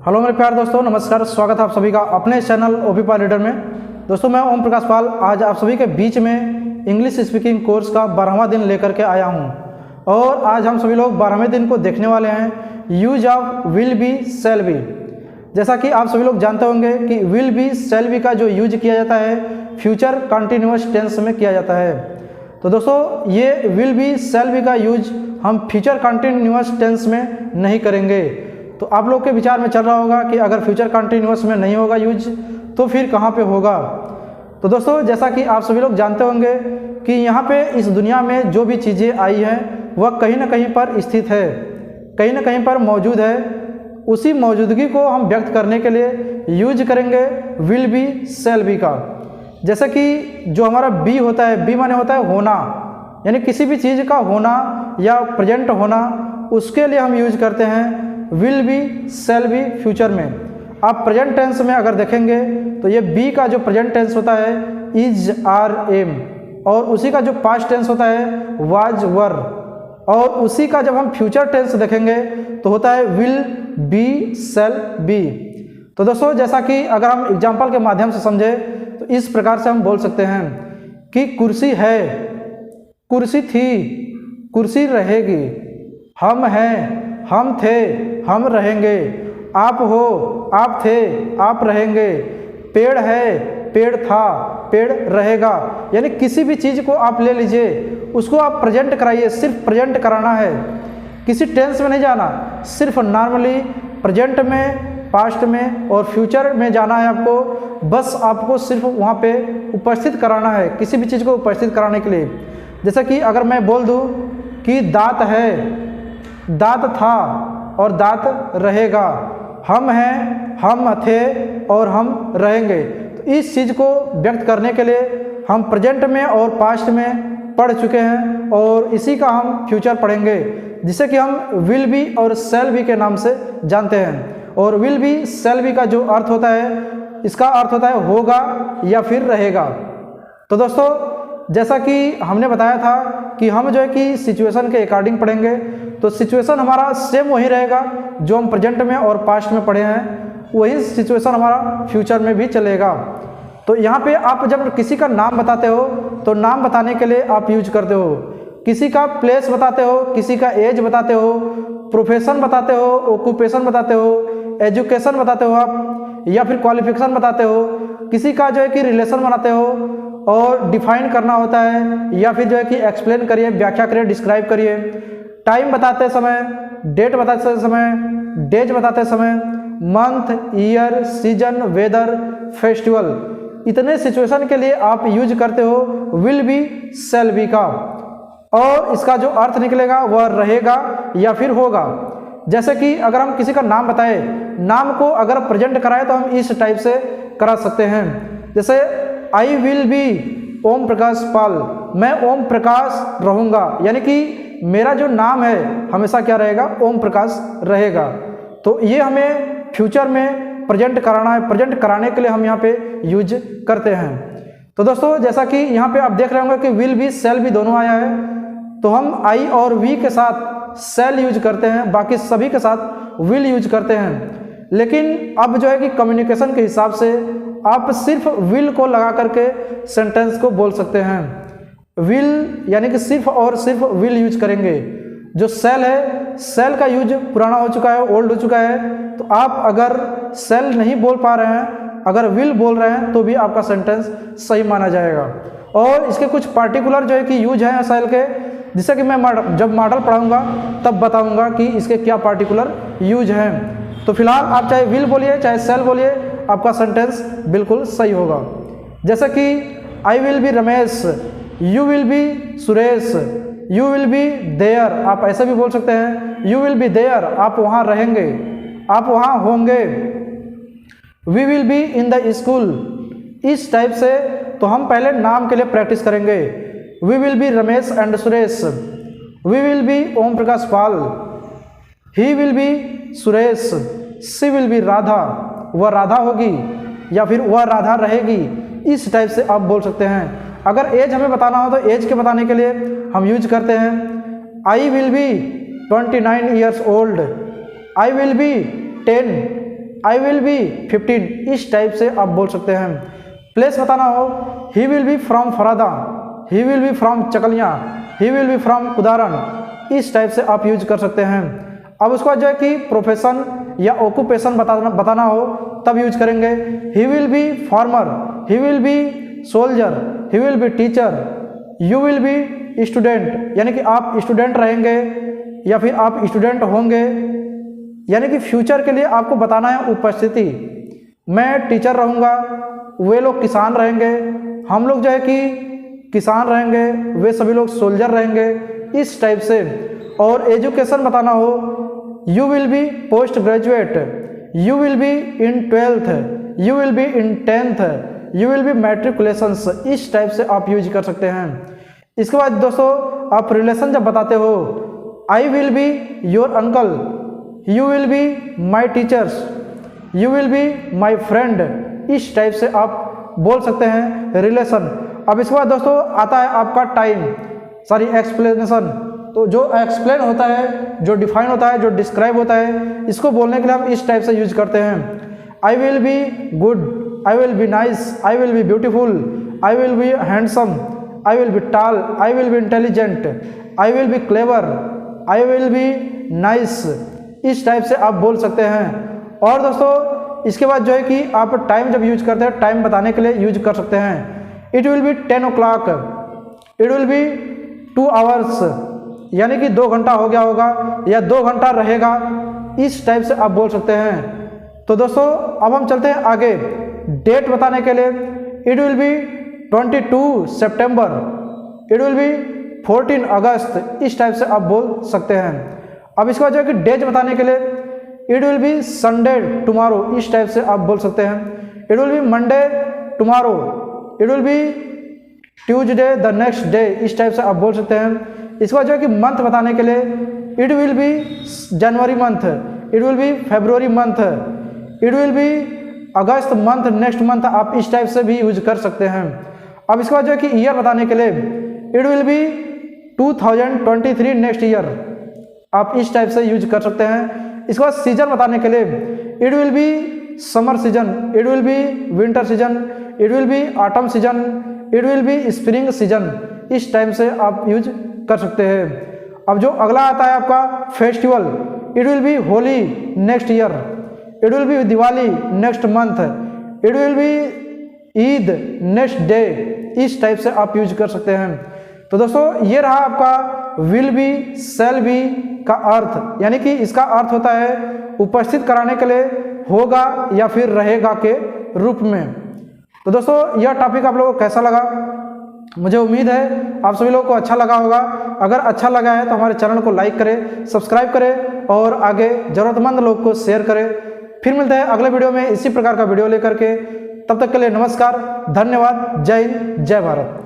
Hello मेरे प्यारे दोस्तों, नमस्कार। स्वागत है आप सभी का अपने चैनल ओपी पाल रीडर में। दोस्तों मैं ओम प्रकाश पाल आज आप सभी के बीच में इंग्लिश स्पीकिंग कोर्स का 12वां दिन लेकर के आया हूं और आज हम सभी लोग 12वें दिन को देखने वाले हैं use of will be shall be. जैसा कि आप सभी लोग जानते होंगे कि विल बी शैल बी का जो यूज किया जाता है फ्यूचर कंटिन्यूअस टेंस में किया जाता है। तो दोस्तों ये विल बी शैल बी का यूज हम फ्यूचर कंटिन्यूअस टेंस में नहीं करेंगे। तो आप लोग के विचार में चल रहा होगा कि अगर फ्यूचर कंटिन्यूअस में नहीं होगा यूज तो फिर कहाँ पे होगा। तो दोस्तों जैसा कि आप सभी लोग जानते होंगे कि यहाँ पे इस दुनिया में जो भी चीज़ें आई हैं वह कहीं ना कहीं पर स्थित है, कहीं ना कहीं पर मौजूद है। उसी मौजूदगी को हम व्यक्त करने के लिए यूज करेंगे विल बी शैल बी का। जैसे कि जो हमारा बी होता है, बी माने होता है होना, यानी किसी भी चीज़ का होना या प्रेजेंट होना, उसके लिए हम यूज करते हैं will be shall be future में। आप प्रेजेंट टेंस में अगर देखेंगे तो ये बी का जो प्रेजेंट टेंस होता है इज आर एम, और उसी का जो पास्ट टेंस होता है वाज वर, और उसी का जब हम फ्यूचर टेंस देखेंगे तो होता है विल बी शैल बी। तो दोस्तों जैसा कि अगर हम एग्जाम्पल के माध्यम से समझे तो इस प्रकार से हम बोल सकते हैं कि कुर्सी है, कुर्सी थी, कुर्सी रहेगी, हम हैं, हम थे, हम रहेंगे, आप हो, आप थे, आप रहेंगे, पेड़ है, पेड़ था, पेड़ रहेगा। यानी किसी भी चीज़ को आप ले लीजिए, उसको आप प्रेजेंट कराइए, सिर्फ प्रेजेंट कराना है, किसी टेंस में नहीं जाना, सिर्फ नॉर्मली प्रेजेंट में, पास्ट में और फ्यूचर में जाना है आपको। बस आपको सिर्फ वहाँ पे उपस्थित कराना है, किसी भी चीज़ को उपस्थित कराने के लिए। जैसे कि अगर मैं बोल दूँ कि दांत है, दांत था और दांत रहेगा, हम हैं, हम थे और हम रहेंगे। तो इस चीज़ को व्यक्त करने के लिए हम प्रेजेंट में और पास्ट में पढ़ चुके हैं और इसी का हम फ्यूचर पढ़ेंगे, जिसे कि हम विल बी और शैल बी के नाम से जानते हैं। और विल बी शैल बी का जो अर्थ होता है, इसका अर्थ होता है होगा या फिर रहेगा। तो दोस्तों जैसा कि हमने बताया था कि हम जो है कि सिचुएशन के अकॉर्डिंग पढ़ेंगे, तो सिचुएशन हमारा सेम वही रहेगा जो हम प्रेजेंट में और पास्ट में पढ़े हैं, वही सिचुएशन हमारा फ्यूचर में भी चलेगा। तो यहाँ पे आप जब किसी का नाम बताते हो तो नाम बताने के लिए आप यूज करते हो, किसी का प्लेस बताते हो, किसी का एज बताते हो, प्रोफेशन बताते हो, ऑक्यूपेशन बताते हो, एजुकेशन बताते हो आप, या फिर क्वालिफिकेशन बताते हो, किसी का जो है कि रिलेशन बनाते हो और डिफाइन करना होता है, या फिर जो है कि एक्सप्लेन करिए, व्याख्या करिए, डिस्क्राइब करिए। टाइम बताते समय, डेट बताते समय, डेज बताते समय, month, year, season, weather, festival, इतने सिचुएशन के लिए आप यूज करते हो विल बी शैल बी का। और इसका जो अर्थ निकलेगा वह रहेगा या फिर होगा। जैसे कि अगर हम किसी का नाम बताए, नाम को अगर प्रेजेंट कराए तो हम इस टाइप से करा सकते हैं। जैसे आई विल बी ओम प्रकाश पाल, मैं ओम प्रकाश रहूँगा, यानी कि मेरा जो नाम है हमेशा क्या रहेगा, ओम प्रकाश रहेगा। तो ये हमें फ्यूचर में प्रेजेंट कराना है, प्रेजेंट कराने के लिए हम यहाँ पे यूज करते हैं। तो दोस्तों जैसा कि यहाँ पे आप देख रहे होंगे कि विल बी शैल बी दोनों आया है, तो हम आई और वी के साथ शैल यूज करते हैं, बाकी सभी के साथ विल यूज करते हैं। लेकिन अब जो है कि कम्युनिकेशन के हिसाब से आप सिर्फ विल को लगा करके सेंटेंस को बोल सकते हैं। विल यानी कि सिर्फ और सिर्फ विल यूज करेंगे। जो शैल है, शैल का यूज पुराना हो चुका है, ओल्ड हो चुका है। तो आप अगर शैल नहीं बोल पा रहे हैं, अगर विल बोल रहे हैं, तो भी आपका सेंटेंस सही माना जाएगा। और इसके कुछ पार्टिकुलर जो है कि यूज हैं शैल के, जिससे कि मैं जब मॉडल पढ़ाऊंगा तब बताऊंगा कि इसके क्या पार्टिकुलर यूज हैं। तो फिलहाल आप चाहे विल बोलिए चाहे शैल बोलिए, आपका सेंटेंस बिल्कुल सही होगा। जैसे कि I will be Ramesh, you will be Suresh, you will be there, आप ऐसे भी बोल सकते हैं, यू विल बी देयर, आप वहाँ रहेंगे, आप वहाँ होंगे, we will be in the school, इस टाइप से। तो हम पहले नाम के लिए प्रैक्टिस करेंगे, we will be Ramesh and Suresh, we will be Om Prakash Pal, he will be Suresh, she will be Radha, वह राधा होगी या फिर वह राधा रहेगी, इस टाइप से आप बोल सकते हैं। अगर एज हमें बताना हो तो एज के बताने के लिए हम यूज करते हैं I will B 29 years old, I will B 10, I will B 15, इस टाइप से आप बोल सकते हैं। प्लेस बताना हो, he will be from Farada, he will be from Chakliyan, he will be from Kudaran, इस टाइप से आप यूज कर सकते हैं। अब उसके बाद जो है कि प्रोफेशन या ऑक्यूपेशन बताना हो तब यूज करेंगे। ही will B farmer, he will B soldier, he will B teacher, you will B student, यानी कि आप स्टूडेंट रहेंगे या फिर आप स्टूडेंट होंगे, यानी कि फ्यूचर के लिए आपको बताना है उपस्थिति। मैं टीचर रहूँगा, वे लोग किसान रहेंगे, हम लोग जो है कि किसान रहेंगे, वे सभी लोग सोल्जर रहेंगे, इस टाइप से। और एजुकेशन बताना हो, you will be post graduate, you will be in 12th, you will be in 10th, you will be matriculations, इस टाइप से आप यूज कर सकते हैं। इसके बाद दोस्तों आप रिलेशन जब बताते हो, आई will be your uncle, you will be my teachers, you will be my friend, इस टाइप से आप बोल सकते हैं रिलेशन। अब इसके बाद दोस्तों आता है आपका टाइम, एक्सप्लेनेशन। तो जो एक्सप्लेन होता है, जो डिफाइन होता है, जो डिस्क्राइब होता है, इसको बोलने के लिए हम इस टाइप से यूज करते हैं। I will be good, I will be nice, I will be beautiful, I will be handsome, I will be tall, I will be intelligent, I will be clever, I will be nice, इस type से आप बोल सकते हैं। और दोस्तों इसके बाद जो है कि आप टाइम जब यूज करते हैं, टाइम बताने के लिए यूज कर सकते हैं। It will be 10 o'clock, it will be 2 hours, यानी कि 2 घंटा हो गया होगा या 2 घंटा रहेगा, इस टाइप से आप बोल सकते हैं। तो दोस्तों अब हम चलते हैं आगे। डेट बताने के लिए it will be 22 September, it will be 14 अगस्त, इस टाइप से आप बोल सकते हैं। अब इसके बाद जो है कि डेज बताने के लिए it will be Sunday tomorrow, इस टाइप से आप बोल सकते हैं। It will be Monday tomorrow, it will be Tuesday the next day, इस टाइप से आप बोल सकते हैं। इसके बाद जो है कि मंथ बताने के लिए it will be January month, it will be February month, it will be August month, next month, आप इस टाइप से भी यूज कर सकते हैं। अब इसके बाद जो है कि ईयर बताने के लिए it will be 2023 next year, आप इस टाइप से यूज कर सकते हैं। इसके बाद सीजन बताने के लिए it will be summer season, it will be winter season, it will be autumn season, it will be spring season, इस टाइम से आप यूज कर सकते हैं। अब जो अगला आता है आपका festival, it will be Holi next year, it will be Diwali next month, it will be Eid next day, इस टाइप से आप यूज कर सकते हैं। तो दोस्तों ये रहा आपका विल बी, शैल बी का अर्थ, यानी कि इसका अर्थ होता है उपस्थित कराने के लिए होगा या फिर रहेगा के रूप में। तो दोस्तों यह टॉपिक आप लोगों को कैसा लगा, मुझे उम्मीद है आप सभी लोगों को अच्छा लगा होगा। अगर अच्छा लगा है तो हमारे चैनल को लाइक करें, सब्सक्राइब करें और आगे ज़रूरतमंद लोग को शेयर करें। फिर मिलते हैं अगले वीडियो में इसी प्रकार का वीडियो लेकर के, तब तक के लिए नमस्कार, धन्यवाद, जय हिंद, जय भारत।